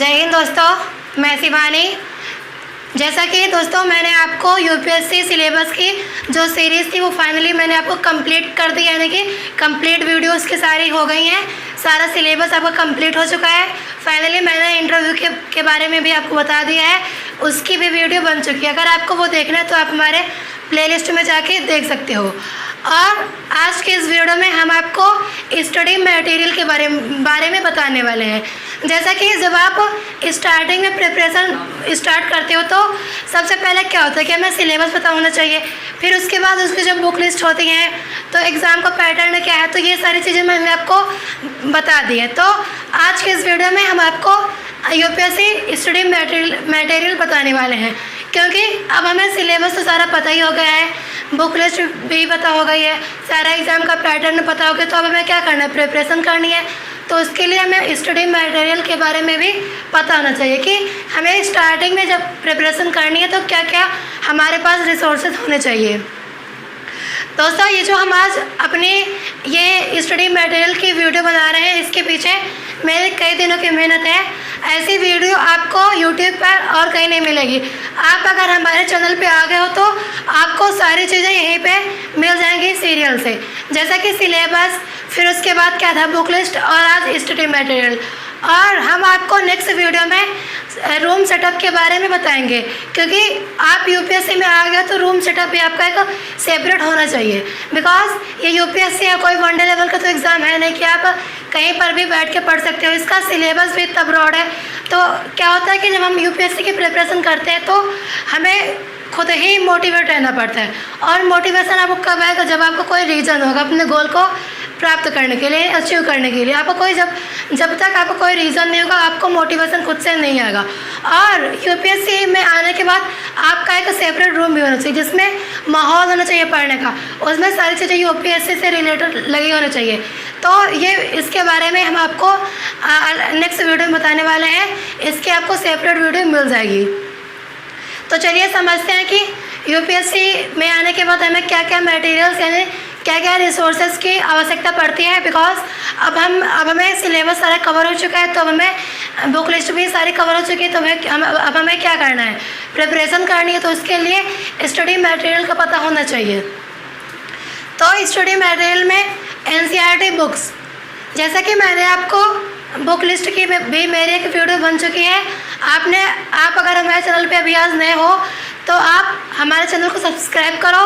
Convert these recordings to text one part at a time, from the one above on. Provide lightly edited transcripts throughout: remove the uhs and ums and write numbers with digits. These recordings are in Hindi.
जय हिंद दोस्तों, मैं शिवानी। जैसा कि दोस्तों मैंने आपको यूपीएससी सिलेबस की जो सीरीज़ थी वो फाइनली मैंने आपको कंप्लीट कर दी, यानी कि कंप्लीट वीडियोस की सारी हो गई हैं। सारा सिलेबस आपका कंप्लीट हो चुका है। फाइनली मैंने इंटरव्यू के बारे में भी आपको बता दिया है, उसकी भी वीडियो बन चुकी है। अगर आपको वो देखना है तो आप हमारे प्लेलिस्ट में जाके देख सकते हो। और आज के इस वीडियो में हम आपको स्टडी मटेरियल के बारे में बताने वाले हैं। जैसा कि जब आप स्टार्टिंग में प्रिपरेशन स्टार्ट करते हो तो सबसे पहले क्या होता है कि हमें सिलेबस पता होना चाहिए, फिर उसके बाद उसकी जो बुक लिस्ट होती है, तो एग्ज़ाम का पैटर्न क्या है, तो ये सारी चीज़ें मैंने आपको बता दी है। तो आज के इस वीडियो में हम आपको यूपीएससी स्टडी मटेरियल बताने वाले हैं, क्योंकि अब हमें सिलेबस तो सारा पता ही हो गया है, बुक लिस्ट भी पता हो गई है, सारा एग्ज़ाम का पैटर्न पता हो गया। तो अब हमें क्या करना है, प्रिपरेशन करनी है। तो उसके लिए हमें स्टडी मटेरियल के बारे में भी पता होना चाहिए कि हमें स्टार्टिंग में जब प्रिपरेशन करनी है तो क्या क्या हमारे पास रिसोर्सेज होने चाहिए। दोस्तों, ये जो हम आज अपनी ये स्टडी मटेरियल की वीडियो बना रहे हैं, इसके पीछे मेरे कई दिनों की मेहनत है। ऐसी वीडियो आपको यूट्यूब पर और कहीं नहीं मिलेगी। आप अगर हमारे चैनल पे आ गए हो तो आपको सारी चीज़ें यहीं पे मिल जाएंगी सीरियल से, जैसा कि सिलेबस, फिर उसके बाद क्या था बुक लिस्ट, और आज स्टडी मटेरियल। और हम आपको नेक्स्ट वीडियो में रूम सेटअप के बारे में बताएंगे, क्योंकि आप यूपीएससी में आ गए तो रूम सेटअप भी आपका एक सेपरेट होना चाहिए। बिकॉज ये यूपीएससी या कोई वनडे लेवल का तो एग्ज़ाम है नहीं कि आप कहीं पर भी बैठ के पढ़ सकते हो। इसका सिलेबस भी इतना ब्रॉड है। तो क्या होता है कि जब हम यूपीएससी की प्रिपरेशन करते हैं तो हमें खुद ही मोटिवेट रहना पड़ता है। और मोटिवेशन आपको कब आएगा, जब आपको कोई रीज़न होगा अपने गोल को प्राप्त करने के लिए, अचीव करने के लिए। आपको कोई जब तक आपको कोई रीज़न नहीं होगा, आपको मोटिवेशन खुद से नहीं आएगा। और यूपीएससी में आने के बाद आपका एक सेपरेट रूम भी होना चाहिए, जिसमें माहौल होना चाहिए पढ़ने का, उसमें सारी चीज़ें यूपीएससी से रिलेटेड लगी होनी चाहिए। तो ये इसके बारे में हम आपको नेक्स्ट वीडियो में बताने वाले हैं। इसकी आपको सेपरेट वीडियो मिल जाएगी। तो चलिए समझते हैं कि यूपीएससी में आने के बाद हमें क्या क्या मटेरियल्स यानी क्या क्या रिसोर्सेज की आवश्यकता पड़ती है। बिकॉज अब हमें सिलेबस सारा कवर हो चुका है, तो अब हमें बुक लिस्ट भी सारी कवर हो चुकी है। तो अब हमें क्या करना है, प्रिपरेशन करनी है। तो उसके लिए स्टडी मटेरियल का पता होना चाहिए। तो स्टडी मटेरियल में एनसीईआरटी बुक्स, जैसा कि मैंने आपको बुक लिस्ट की भी मेरी एक वीडियो बन चुकी है। आप अगर हमारे चैनल पे अभी आज नए हो तो आप हमारे चैनल को सब्सक्राइब करो,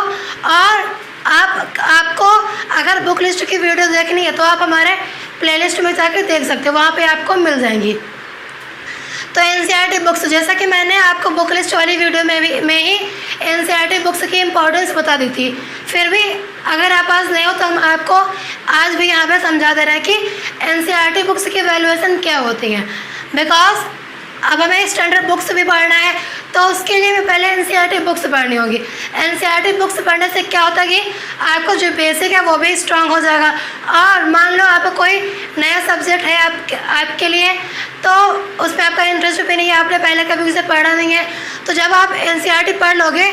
और आपको अगर बुक लिस्ट की वीडियो देखनी है तो आप हमारे प्लेलिस्ट में जाकर देख सकते हो, वहाँ पे आपको मिल जाएंगी। तो एनसीईआरटी बुक्स, जैसा कि मैंने आपको बुक लिस्ट वाली वीडियो में ही एनसीईआरटी बुक्स की इम्पोर्टेंस बता दी थी। फिर भी अगर आप आज नए हो तो हम आपको आज भी यहाँ पे समझा दे रहे हैं कि एनसीईआरटी बुक्स की वैल्यूएशन क्या होती है। बिकॉज अब हमें स्टैंडर्ड बुक्स भी पढ़ना है, तो उसके लिए हमें पहले एनसीईआरटी बुक्स पढ़नी होगी। एनसीईआरटी बुक्स पढ़ने से क्या होता है कि आपको जो बेसिक है वो भी स्ट्रांग हो जाएगा। और मान लो आपको कोई नया सब्जेक्ट है आपके लिए, तो उसमें आपका इंटरेस्ट भी नहीं है, आपने पहले कभी उसे पढ़ा नहीं है, तो जब आप एनसीईआरटी पढ़ लोगे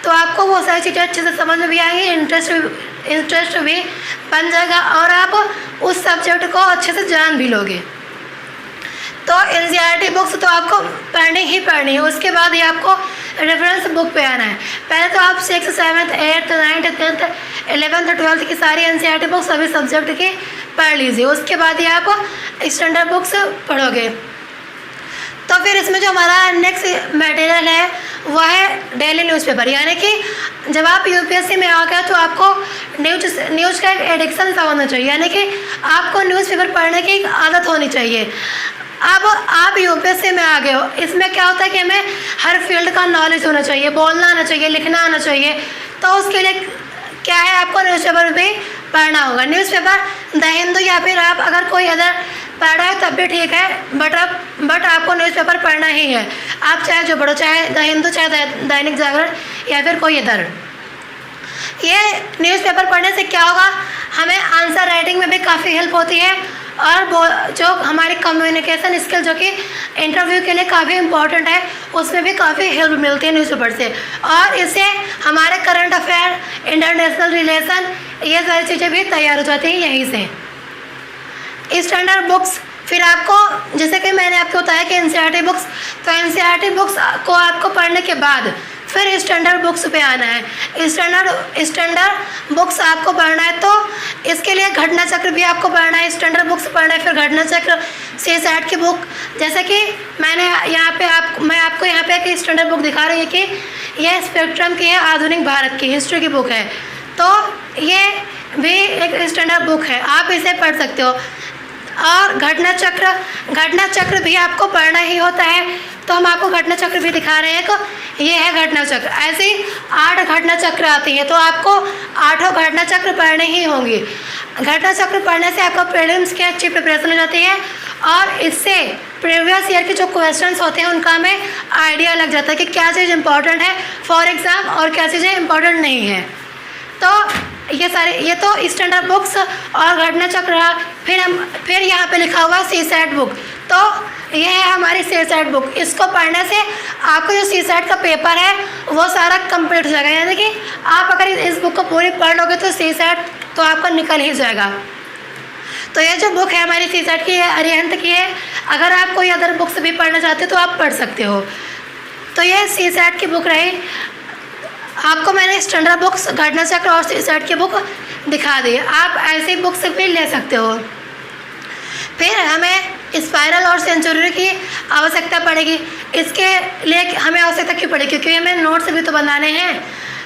तो आपको वो सारी चीज़ें अच्छे से समझ में भी आएंगी, इंटरेस्ट भी बन जाएगा, और आप उस सब्जेक्ट को अच्छे से जान भी लोगे। तो एनसीईआरटी बुक्स तो आपको पढ़नी ही पढ़नी है। उसके बाद ही आपको रेफरेंस बुक पे आना है। पहले तो आप 6th 7th 8th 9th 10th 11th 12th की सारी एनसीईआरटी बुक्स सभी सब्जेक्ट की पढ़ लीजिए। उसके बाद ही आप स्टैंडर्ड बुक्स पढ़ोगे। तो फिर इसमें जो हमारा नेक्स्ट मटेरियल है वह है डेली न्यूज़पेपर, यानी कि जब आप यूपीएससी में आ गए तो आपको न्यूज़ का एक एडिक्शन सा होना चाहिए, यानी कि आपको न्यूज़पेपर पढ़ने की एक आदत होनी चाहिए। अब आप यूपीएससी में आ गए हो, इसमें क्या होता है कि हमें हर फील्ड का नॉलेज होना चाहिए, बोलना आना चाहिए, लिखना आना चाहिए। तो उसके लिए क्या है, आपको न्यूज़पेपर भी पढ़ना होगा। न्यूज़पेपर द हिंदू या फिर आप अगर कोई अदर पढ़ रहे हो तब भी ठीक है, बट आपको न्यूज़पेपर पढ़ना ही है। आप चाहे जो पढ़ो, चाहे द हिंदू, चाहे दैनिक जागरण या फिर कोई अदर। ये न्यूज़पेपर पढ़ने से क्या होगा, हमें आंसर राइटिंग में भी काफ़ी हेल्प होती है, और जो हमारी कम्युनिकेशन स्किल जो कि इंटरव्यू के लिए काफ़ी इम्पोर्टेंट है, उसमें भी काफ़ी हेल्प मिलती है न्यूज़पेपर से। और इससे हमारे करंट अफेयर, इंटरनेशनल रिलेशन, ये सारी चीज़ें भी तैयार हो जाती हैं यहीं से। स्टैंडर्ड बुक्स फिर आपको जैसे कि मैंने आपको बताया कि एनसीईआरटी बुक्स, तो एनसीईआरटी बुक्स को आपको पढ़ने के बाद फिर स्टैंडर्ड बुक्स पे आना है। स्टैंडर्ड बुक्स आपको पढ़ना है तो इसके लिए घटना चक्र भी आपको पढ़ना है, स्टैंडर्ड बुक्स पढ़ना है, फिर घटना चक्र, सीसैट की बुक। जैसे कि मैं आपको यहाँ पे एक स्टैंडर्ड बुक दिखा रही हूँ कि यह स्पेक्ट्रम की है, आधुनिक भारत की हिस्ट्री की बुक है, तो ये भी एक स्टैंडर्ड बुक है, आप इसे पढ़ सकते हो। और घटना चक्र भी आपको पढ़ना ही होता है, तो हम आपको घटना चक्र भी दिखा रहे हैं। एक ये है घटना चक्र, ऐसे ही 8 घटना चक्र आती है, तो आपको 8 घटना चक्र पढ़ने ही होंगे। घटना चक्र पढ़ने से आपका प्रीलिम्स की अच्छी प्रिपरेशन हो जाती है और इससे प्रीवियस ईयर के जो क्वेश्चंस होते हैं उनका हमें आइडिया लग जाता है कि क्या चीज़ इंपॉर्टेंट है फॉर एग्ज़ाम और क्या चीज़ें इंपॉर्टेंट नहीं है। तो ये तो स्टैंडर्ड बुक्स और घटना चक्र रहा। फिर यहाँ पे लिखा हुआ सीसैट बुक, तो ये है हमारी सीसैट बुक। इसको पढ़ने से आपको जो सीसैट का पेपर है वो सारा कंप्लीट हो जाएगा, यानी कि आप अगर इस बुक को पूरी पढ़ लोगे तो सीसैट तो आपका निकल ही जाएगा। तो ये जो बुक है हमारी सीसैट की है, अरिहंत की है। अगर आप कोई अदर बुक्स भी पढ़ना चाहते हो तो आप पढ़ सकते हो। तो ये सीसैट की बुक रही। आपको मैंने स्टैंडर्ड बुक्स, घटना चक्र और सीसैट की बुक दिखा दी, आप ऐसी बुक्स भी ले सकते हो। फिर हमें स्पाइरल और सेंचुरी की आवश्यकता पड़ेगी। इसके लिए हमें आवश्यकता क्यों पड़ेगी? क्योंकि हमें नोट्स भी तो बनाने हैं,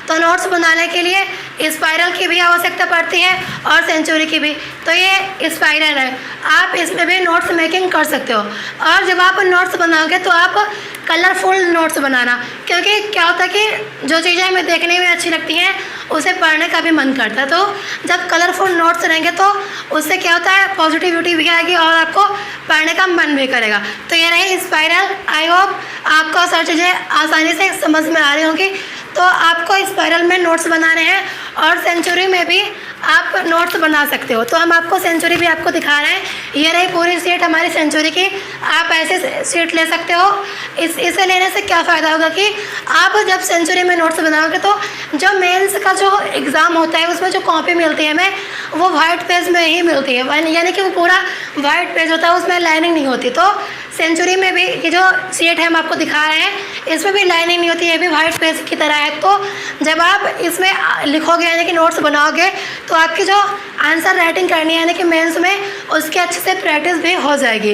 तो नोट्स बनाने के लिए स्पाइरल की भी आवश्यकता पड़ती है और सेंचुरी की भी। तो ये स्पाइरल है, आप इसमें भी नोट्स मेकिंग कर सकते हो। और जब आप नोट्स बनाओगे तो आप कलरफुल नोट्स बनाना, क्योंकि क्या होता है कि जो चीज़ें हमें देखने में अच्छी लगती हैं उसे पढ़ने का भी मन करता है। तो जब कलरफुल नोट्स रहेंगे तो उससे क्या होता है, पॉजिटिविटी भी आएगी और आपको पढ़ने का मन भी करेगा। तो ये रही स्पाइरल। आई होप आपको सारी चीज़ें आसानी से समझ में आ रही होंगी। तो आपको स्पाइरल में नोट्स बनाने हैं और सेंचुरी में भी आप नोट्स बना सकते हो। तो हम आपको सेंचुरी भी आपको दिखा रहे हैं। ये रही पूरी सीट हमारी सेंचुरी की, आप ऐसे सीट ले सकते हो। इसे लेने से क्या फ़ायदा होगा कि आप जब सेंचुरी में नोट्स बनाओगे तो जो मेंस का जो एग्ज़ाम होता है उसमें जो कॉपी मिलती है हमें, वो वाइट पेज में ही मिलती है, यानी कि वो पूरा वाइट पेज होता है, उसमें लाइनिंग नहीं होती। तो सेंचुरी में भी ये जो सीट है हम आपको दिखा रहे हैं, इसमें भी लाइनिंग नहीं होती है, ये भी वाइट पेज की तरह है। तो जब आप इसमें लिखोगे यानी कि नोट्स बनाओगे तो आपकी जो आंसर राइटिंग करनी है यानी कि मेंस में, उसकी अच्छे से प्रैक्टिस भी हो जाएगी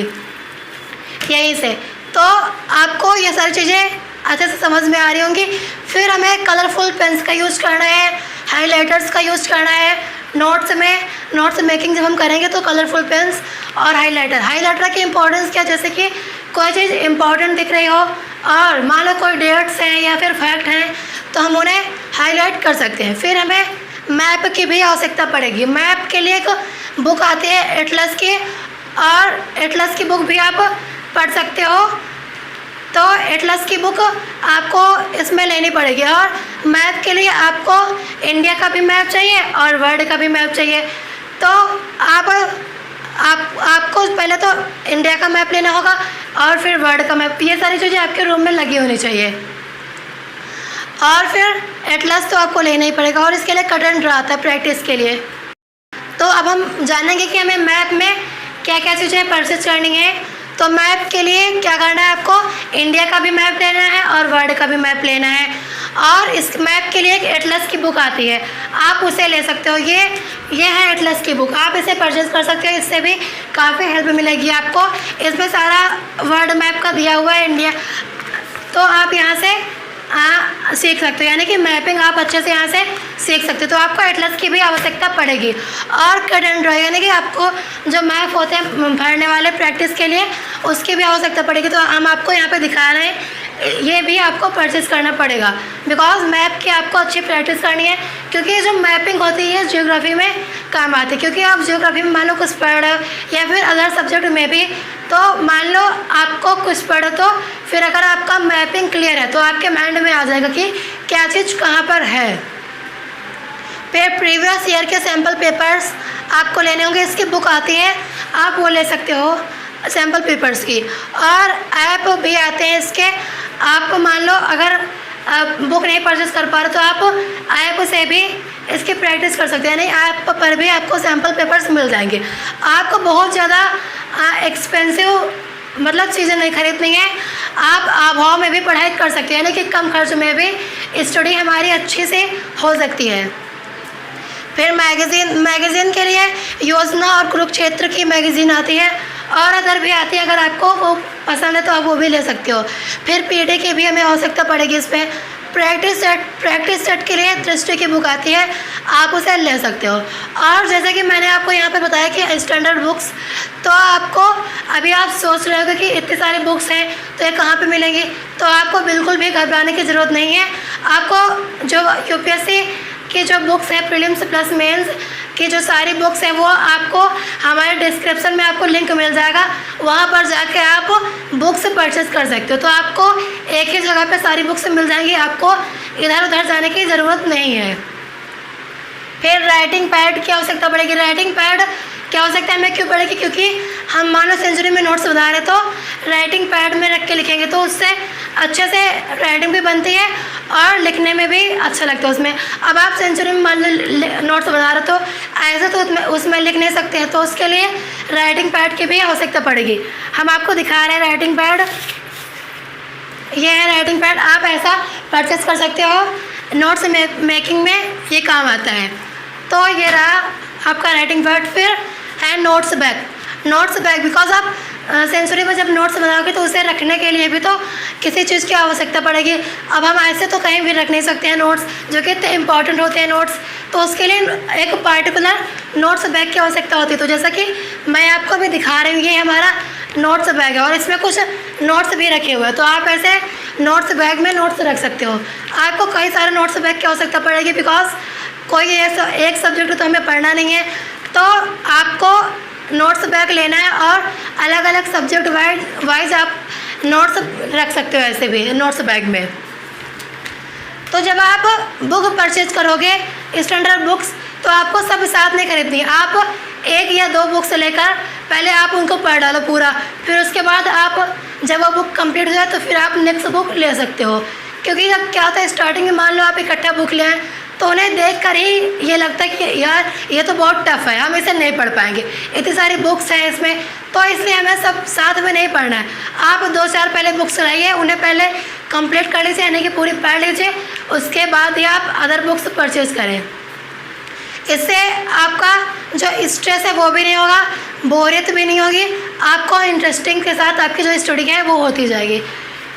यहीं से। तो आपको ये सारी चीज़ें अच्छे से समझ में आ रही होंगी। फिर हमें कलरफुल पेन्स का यूज़ करना है, हाइलाइटर्स का यूज़ करना है। नोट्स मेकिंग जब हम करेंगे तो कलरफुल पेन्स और हाइलाइटर की इंपॉर्टेंस क्या, जैसे कि कोई चीज़ इंपॉर्टेंट दिख रही हो और मान लो कोई डेट्स हैं या फिर फैक्ट हैं तो हम उन्हें हाईलाइट कर सकते हैं। फिर हमें मैप की भी आवश्यकता पड़ेगी। मैप के लिए एक बुक आती है एटलस की, और एटलस की बुक भी आप पढ़ सकते हो। तो एटलस की बुक आपको इसमें लेनी पड़ेगी। और मैप के लिए आपको इंडिया का भी मैप चाहिए और वर्ल्ड का भी मैप चाहिए। तो आपको पहले तो इंडिया का मैप लेना होगा और फिर वर्ल्ड का मैप। ये सारी चीज़ें आपके रूम में लगी होनी चाहिए। और फिर एटलस तो आपको लेना ही पड़ेगा और इसके लिए कट एंड ड्रा आता है प्रैक्टिस के लिए। तो अब हम जानेंगे कि हमें मैप में क्या क्या चीज़ें परचेज करनी है। तो मैप के लिए क्या करना है, आपको इंडिया का भी मैप लेना है और वर्ल्ड का भी मैप लेना है। और इस मैप के लिए एक एटलस की बुक आती है, आप उसे ले सकते हो। ये है एटलस की बुक, आप इसे परचेज कर सकते हो। इससे भी काफ़ी हेल्प मिलेगी आपको। इसमें सारा वर्ल्ड मैप का दिया हुआ है इंडिया, तो आप यहाँ से सीख सकते हो, यानी कि मैपिंग आप अच्छे से यहाँ से सीख सकते हो। तो आपको एटलस की भी आवश्यकता पड़ेगी। और कट एंड ड्रा यानी कि आपको जो मैप होते हैं भरने वाले प्रैक्टिस के लिए, उसकी भी आवश्यकता पड़ेगी। तो हम आपको यहाँ पे दिखा रहे हैं, ये भी आपको परचेज करना पड़ेगा बिकॉज मैप की आपको अच्छी प्रैक्टिस करनी है। क्योंकि जो मैपिंग होती है ज्योग्राफी में काम आती है। क्योंकि आप ज्योग्राफी में मान लो कुछ पढ़ रहे हो या फिर अदर सब्जेक्ट में भी, तो मान लो आपको कुछ पढ़ो तो फिर अगर आपका मैपिंग क्लियर है तो आपके माइंड में आ जाएगा कि क्या चीज़ कहाँ पर है। फिर प्रीवियस ईयर के सैम्पल पेपर्स आपको लेने होंगे, इसकी बुक आती है, आप वो ले सकते हो सैम्पल पेपर्स की। और ऐप भी आते हैं इसके, आप मान लो अगर बुक नहीं परचेज कर पा रहे तो आप ऐप से भी इसकी प्रैक्टिस कर सकते हैं। नहीं, ऐप पर भी आपको सैम्पल पेपर्स मिल जाएंगे। आपको बहुत ज़्यादा एक्सपेंसिव मतलब चीज़ें नहीं खरीदनी है। आप अभाव में भी पढ़ाई कर सकते हैं, यानी कि कम खर्च में भी स्टडी हमारी अच्छी से हो सकती है। फिर मैगज़ीन के लिए योजना और कुरुक्षेत्र की मैगज़ीन आती है, और अदर भी आती है। अगर आपको वो पसंद है तो आप वो भी ले सकते हो। फिर पीडी की भी हमें आवश्यकता पड़ेगी इस पर। प्रैक्टिस सेट के लिए दृष्टि की बुक आती है, आप उसे ले सकते हो। और जैसे कि मैंने आपको यहाँ पे बताया कि स्टैंडर्ड बुक्स, तो आपको अभी आप सोच रहे हो कि इतनी सारी बुक्स हैं तो ये कहाँ पे मिलेंगी, तो आपको बिल्कुल भी घबराने की ज़रूरत नहीं है। आपको जो यूपीएससी की जो बुक्स हैं, प्रीलिम्स प्लस मेंस की जो सारी बुक्स हैं, वो आपको हमारे डिस्क्रिप्शन में आपको लिंक मिल जाएगा, वहाँ पर जाके आप बुक्स परचेज़ कर सकते हो। तो आपको एक ही जगह पे सारी बुक्स मिल जाएंगी, आपको इधर उधर जाने की ज़रूरत नहीं है। फिर राइटिंग पैड की आवश्यकता पड़ेगी। राइटिंग पैड की आवश्यकता हमें क्यों पड़ेगी, क्योंकि हम मानो सेंचुरी में नोट्स बना रहे तो राइटिंग पैड में रख के लिखेंगे तो उससे अच्छे से राइटिंग भी बनती है और लिखने में भी अच्छा लगता है उसमें। अब आप सेंचुरी में मान लो नोट्स बना रहे तो ऐसे तो उसमें लिख नहीं सकते हैं, तो उसके लिए राइटिंग पैड की भी आवश्यकता पड़ेगी। हम आपको दिखा रहे हैं राइटिंग पैड, ये है राइटिंग पैड। आप ऐसा परचेस कर सकते हो, नोट्स मेकिंग में ये काम आता है। तो ये रहा आपका राइटिंग पैड। फिर है नोट्स बैग बिकॉज आप सेंचुरी में जब नोट्स बनाओगे तो उसे रखने के लिए भी तो किसी चीज़ की आवश्यकता पड़ेगी। अब हम ऐसे तो कहीं भी रख नहीं सकते हैं नोट्स, जो कि इतने इंपॉर्टेंट होते हैं नोट्स, तो उसके लिए एक पार्टिकुलर नोट्स बैग की आवश्यकता होती है। तो जैसा कि मैं आपको भी दिखा रही हूँ, ये हमारा नोट्स बैग है और इसमें कुछ नोट्स भी रखे हुए हैं, तो आप ऐसे नोट्स बैग में नोट्स रख सकते हो। आपको कई सारे नोट्स बैग की आवश्यकता पड़ेगी बिकॉज कोई ऐसा एक सब्जेक्ट तो हमें पढ़ना नहीं है, तो आपको नोट्स बैग लेना है और अलग अलग सब्जेक्ट वाइज आप नोट्स रख सकते हो ऐसे भी नोट्स बैग में। तो जब आप बुक परचेज करोगे स्टैंडर्ड बुक्स, तो आपको सब साथ नहीं खरीदनी है। आप एक या दो बुक्स लेकर पहले आप उनको पढ़ डालो पूरा, फिर उसके बाद आप जब वो बुक कंप्लीट हो जाए तो फिर आप नेक्स्ट बुक ले सकते हो। क्योंकि जब क्या होता है स्टार्टिंग में मान लो आप इकट्ठा बुक ले आए तो उन्हें देख कर ही ये लगता है कि यार ये तो बहुत टफ है, हम इसे नहीं पढ़ पाएंगे, इतनी सारी बुक्स हैं इसमें, तो इसलिए हमें सब साथ में नहीं पढ़ना है। आप 2-4 पहले बुक्स लाइए, उन्हें पहले कंप्लीट कर लीजिए, यानी कि पूरी पढ़ लीजिए, उसके बाद ही आप अदर बुक्स परचेज करें। इससे आपका जो स्ट्रेस है वो भी नहीं होगा, बोरियत भी नहीं होगी, आपको इंटरेस्टिंग के साथ आपकी जो स्टडी है वो होती जाएगी।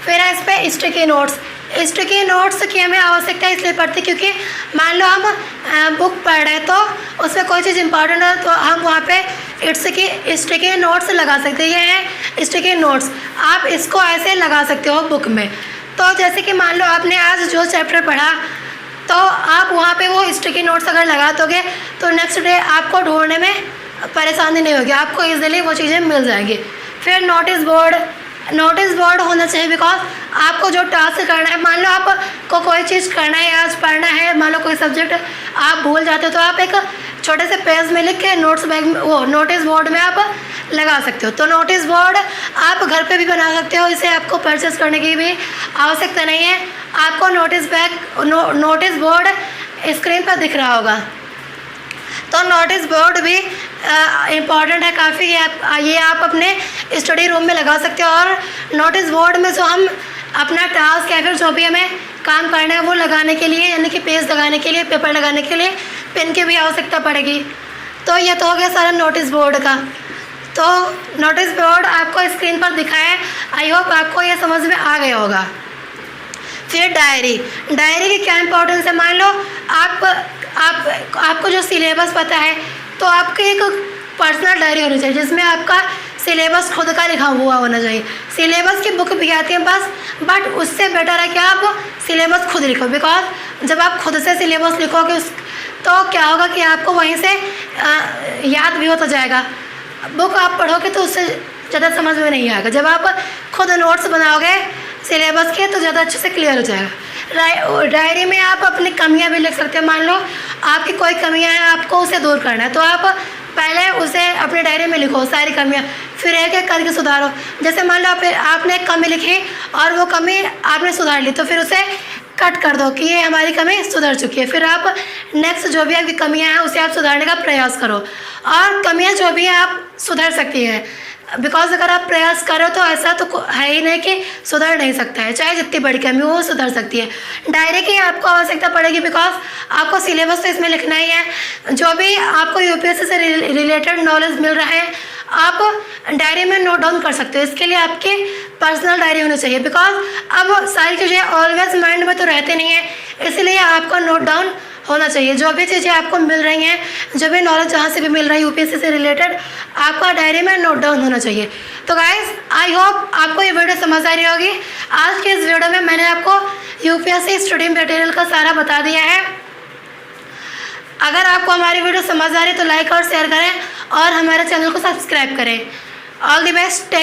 फिर है इस पर स्टिकी नोट्स की हमें आवश्यकता इसलिए पड़ती क्योंकि मान लो हम बुक पढ़ रहे हैं तो उसमें कोई चीज़ इंपॉर्टेंट है तो हम वहाँ पे स्टिकी नोट्स लगा सकते हैं। ये है स्टिकी नोट्स, आप इसको ऐसे लगा सकते हो बुक में। तो जैसे कि मान लो आपने आज जो चैप्टर पढ़ा तो आप वहाँ पे वो स्टिकी नोट्स अगर लगा दोगे तो नेक्स्ट डे आपको ढूंढने में परेशानी नहीं होगी, आपको ईजिली वो चीज़ें मिल जाएंगी। फिर नोटिस बोर्ड होना चाहिए बिकॉज आपको जो टास्क करना है, मान लो आपको कोई चीज़ करना है, आज पढ़ना है, मान लो कोई सब्जेक्ट आप भूल जाते हो तो आप एक छोटे से पेज में लिख के नोटिस बोर्ड में आप लगा सकते हो। तो नोटिस बोर्ड आप घर पे भी बना सकते हो, इसे आपको परचेस करने की भी आवश्यकता नहीं है। आपको नोटिस बोर्ड स्क्रीन पर दिख रहा होगा। तो नोटिस बोर्ड भी इम्पॉर्टेंट है काफ़ी, ये आप अपने स्टडी रूम में लगा सकते हो। और नोटिस बोर्ड में जो हम अपना टास्क या फिर जो भी हमें काम करना है वो लगाने के लिए, यानी कि पेज लगाने के लिए, पेपर लगाने के लिए पेन की भी आवश्यकता पड़ेगी। तो ये तो हो गया सारा नोटिस बोर्ड का। तो नोटिस बोर्ड आपको स्क्रीन पर दिखा है, आई होप आपको ये समझ में आ गया होगा। फिर डायरी की क्या इंपॉर्टेंस है, मान लो आपको जो सिलेबस पता है तो आपकी एक पर्सनल डायरी होनी चाहिए जिसमें आपका सिलेबस खुद का लिखा हुआ होना चाहिए। सिलेबस की बुक भी आती है बट उससे बेटर है कि आप सिलेबस खुद लिखो, बिकॉज जब आप खुद से सिलेबस लिखोगे तो क्या होगा कि आपको वहीं से याद भी होता जाएगा। बुक आप पढ़ोगे तो उससे ज़्यादा समझ में नहीं आएगा, जब आप खुद नोट्स बनाओगे सिलेबस के तो ज़्यादा अच्छे से क्लियर हो जाएगा। डायरी में आप अपनी कमियां भी लिख सकते हैं, मान लो आपकी कोई कमियां हैं, आपको उसे दूर करना है तो आप पहले उसे अपनी डायरी में लिखो सारी कमियां, फिर एक एक करके सुधारो। जैसे मान लो आपने एक कमी लिखी और वो कमी आपने सुधार ली तो फिर उसे कट कर दो कि ये हमारी कमी सुधर चुकी है। फिर आप नेक्स्ट जो भी आपकी कमियां हैं उसे आप सुधारने का प्रयास करो, और कमियां जो भी हैं आप सुधर सकती हैं। बिकॉज अगर आप प्रयास करो तो ऐसा तो है ही नहीं कि सुधर नहीं सकता है, चाहे जितनी बड़ी कमी हो वो सुधर सकती है। डायरी की आपको आवश्यकता पड़ेगी बिकॉज आपको सिलेबस तो इसमें लिखना ही है। जो भी आपको यूपीएससी से रिलेटेड नॉलेज मिल रहा है आप डायरी में नोट डाउन कर सकते हो। इसके लिए आपकी पर्सनल डायरी होनी चाहिए बिकॉज अब सारी चीज़ें ऑलवेज माइंड में तो रहते नहीं है, इसलिए आपको नोट डाउन होना चाहिए। जो भी चीज़ें आपको मिल रही हैं, जो भी नॉलेज जहाँ से भी मिल रहा है यूपीएससी से रिलेटेड, आपका डायरी में नोट डाउन होना चाहिए। तो गाइस आई होप आपको ये वीडियो समझ आ रही होगी। आज के इस वीडियो में मैंने आपको यूपीएससी स्टडी मटेरियल का सारा बता दिया है। अगर आपको हमारी वीडियो समझ आ रही है तो लाइक और शेयर करें और हमारे चैनल को सब्सक्राइब करें। All the best.